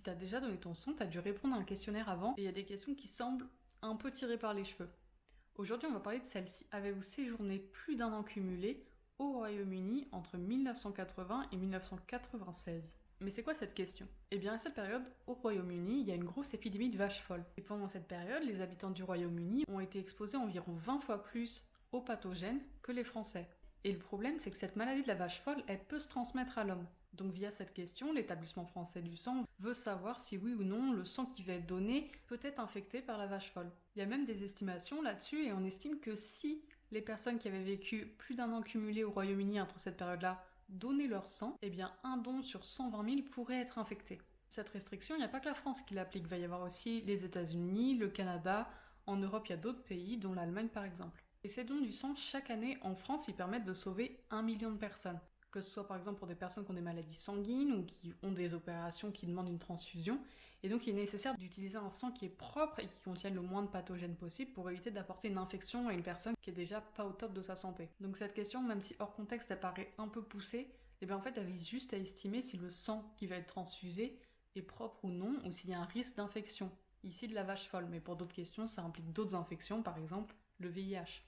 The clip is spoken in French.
Si t'as déjà donné ton sang, t'as dû répondre à un questionnaire avant et il y a des questions qui semblent un peu tirées par les cheveux. Aujourd'hui, on va parler de celle-ci. Avez-vous séjourné plus d'un an cumulé au Royaume-Uni entre 1980 et 1996 ? Mais c'est quoi cette question ? Eh bien, à cette période, au Royaume-Uni, il y a une grosse épidémie de vaches folles. Et pendant cette période, les habitants du Royaume-Uni ont été exposés environ 20 fois plus aux pathogènes que les Français. Et le problème, c'est que cette maladie de la vache folle, elle peut se transmettre à l'homme. Donc via cette question, l'établissement français du sang veut savoir si oui ou non le sang qui va être donné peut être infecté par la vache folle. Il y a même des estimations là-dessus et on estime que si les personnes qui avaient vécu plus d'un an cumulé au Royaume-Uni entre cette période-là donnaient leur sang, eh bien un don sur 120 000 pourrait être infecté. Cette restriction, il n'y a pas que la France qui l'applique, il va y avoir aussi les États-Unis, le Canada, en Europe il y a d'autres pays, dont l'Allemagne par exemple. Et ces dons du sang, chaque année en France, ils permettent de sauver 1 million de personnes. Que ce soit par exemple pour des personnes qui ont des maladies sanguines ou qui ont des opérations qui demandent une transfusion. Et donc il est nécessaire d'utiliser un sang qui est propre et qui contienne le moins de pathogènes possible pour éviter d'apporter une infection à une personne qui est déjà pas au top de sa santé. Donc cette question, même si hors contexte elle paraît un peu poussée, et bien en fait elle vise juste à estimer si le sang qui va être transfusé est propre ou non, ou s'il y a un risque d'infection. Ici de la vache folle, mais pour d'autres questions ça implique d'autres infections, par exemple le VIH.